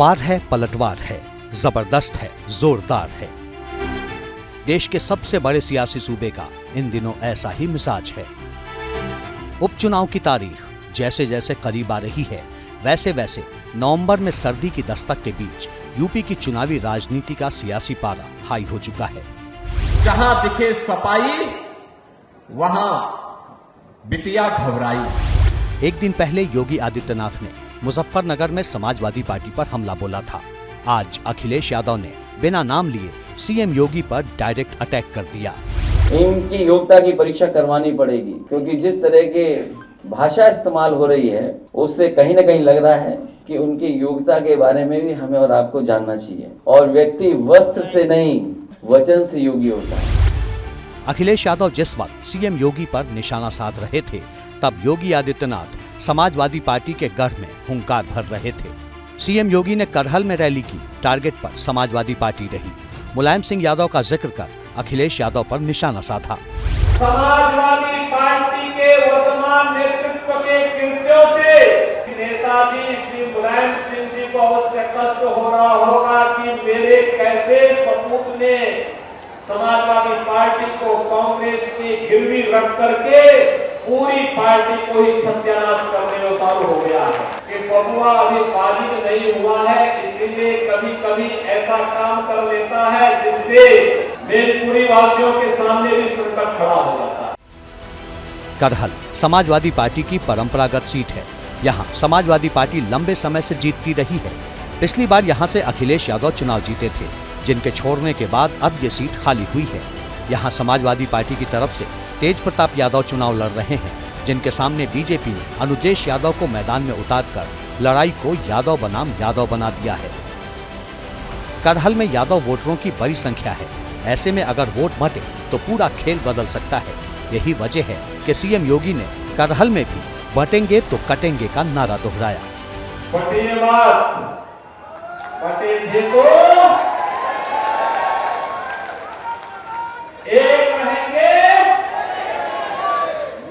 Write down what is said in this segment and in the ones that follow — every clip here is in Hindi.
वार है, पलटवार है, जबरदस्त है, जोरदार है। देश के सबसे बड़े सियासी सूबे का इन दिनों ऐसा ही मिजाज है। उपचुनाव की तारीख जैसे जैसे करीब आ रही है, वैसे वैसे नवंबर में सर्दी की दस्तक के बीच यूपी की चुनावी राजनीति का सियासी पारा हाई हो चुका है। जहां दिखे सफाई वहां बिटिया घबराई। एक दिन पहले योगी आदित्यनाथ ने मुजफ्फरनगर में समाजवादी पार्टी पर हमला बोला था। आज अखिलेश यादव ने बिना नाम लिए सीएम योगी पर डायरेक्ट अटैक कर दिया। इनकी योग्यता की परीक्षा करवानी पड़ेगी, क्योंकि जिस तरह के भाषा इस्तेमाल हो रही है उससे कहीं न कहीं लग रहा है कि उनकी योग्यता के बारे में भी हमें और आपको जानना चाहिए। और व्यक्ति वस्त्र से नहीं वचन से योगी होता है। अखिलेश यादव जिस वक्त सीएम योगी पर निशाना साध रहे थे, तब योगी आदित्यनाथ समाजवादी पार्टी के गढ़ में हुंकार भर रहे थे। सीएम योगी ने करहल में रैली की, टारगेट पर समाजवादी पार्टी रही। मुलायम सिंह यादव का जिक्र कर अखिलेश यादव पर निशाना साधा। समाजवादी पार्टी के वर्तमान नेतृत्व के कृत्यों से नेताजी श्री मुलायम सिंह जी को अवश्य कष्ट हो रहा होगा कि मेरे कैसे सपूत ने समाजवादी पार्टी को कांग्रेस की गिरवी रख करके पूरी पार्टी को ही सत्यानाश करने में उतारू हो गया है कि बबुआ अभी बाजिब नहीं हुआ है, इसीलिए कभी कभी ऐसा काम कर लेता है जिससे मेलपुरी वासियों के सामने भी संकट खड़ा हो जाता है। करहल समाजवादी पार्टी की परंपरागत सीट है। यहाँ समाजवादी पार्टी लंबे समय से जीतती रही है। पिछली बार यहाँ से अखिलेश यादव चुनाव जीते थे, जिनके छोड़ने के बाद अब ये सीट खाली हुई है। यहाँ समाजवादी पार्टी की तरफ से तेज प्रताप यादव चुनाव लड़ रहे हैं, जिनके सामने बीजेपी ने अनुजेश यादव को मैदान में उतारकर लड़ाई को यादव बनाम यादव बना दिया है। करहल में यादव वोटरों की बड़ी संख्या है। ऐसे में अगर वोट बंटे तो पूरा खेल बदल सकता है। यही वजह है कि सीएम योगी ने करहल में भी बटेंगे तो कटेंगे का नारा दोहराया। एक रहेंगे,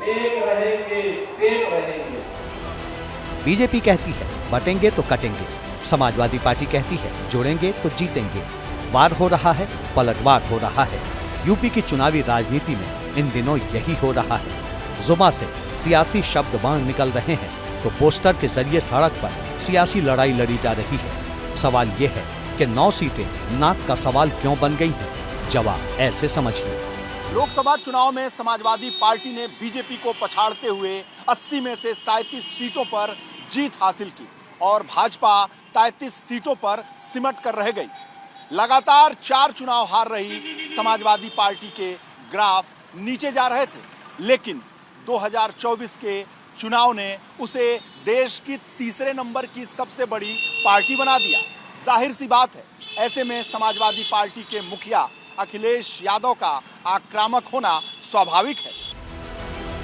नेक रहेंगे, सेफ रहेंगे। बीजेपी कहती है बटेंगे तो कटेंगे, समाजवादी पार्टी कहती है जोड़ेंगे तो जीतेंगे। वार हो रहा है, पलटवार हो रहा है। यूपी की चुनावी राजनीति में इन दिनों यही हो रहा है। जुबां से सियासी शब्द बाण निकल रहे हैं तो पोस्टर के जरिए सड़क पर सियासी लड़ाई लड़ी जा रही है। सवाल ये है कि 9 सीटें नाक का सवाल क्यों बन गई हैं? जवाब ऐसे समझिए। लोकसभा चुनाव में समाजवादी पार्टी ने बीजेपी को पछाड़ते हुए 80 में से 37 सीटों पर जीत हासिल की और भाजपा 33 सीटों पर सिमट कर रह गई। लगातार 4 चुनाव हार रही समाजवादी पार्टी के ग्राफ नीचे जा रहे थे, लेकिन 2024 के चुनाव ने उसे देश की तीसरे नंबर की सबसे बड़ी पार्टी बना दिया। जाहिर सी बात है, ऐसे में समाजवादी पार्टी के मुखिया अखिलेश यादव का आक्रामक होना स्वाभाविक है।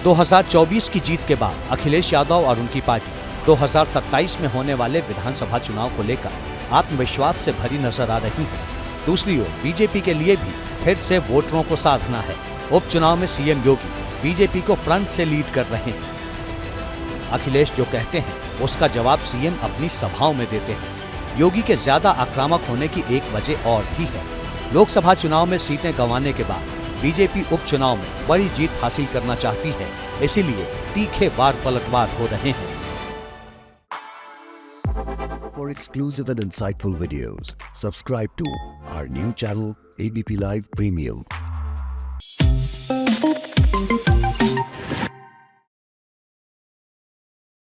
2024 की जीत के बाद अखिलेश यादव और उनकी पार्टी 2027 में होने वाले विधानसभा चुनाव को लेकर आत्मविश्वास से भरी नजर आ रही है। दूसरी ओर बीजेपी के लिए भी फिर से वोटरों को साधना है। उपचुनाव में सीएम योगी बीजेपी को फ्रंट से लीड कर रहे हैं। अखिलेश जो कहते हैं उसका जवाब सीएम अपनी सभाओं में देते हैं। योगी के ज्यादा आक्रामक होने की एक वजह और भी है। लोकसभा चुनाव में सीटें गंवाने के बाद बीजेपी उपचुनाव में बड़ी जीत हासिल करना चाहती है, इसीलिए तीखे वार पलटवार हो रहे हैं। For exclusive and insightful videos, subscribe to our new channel ABP Live Premium.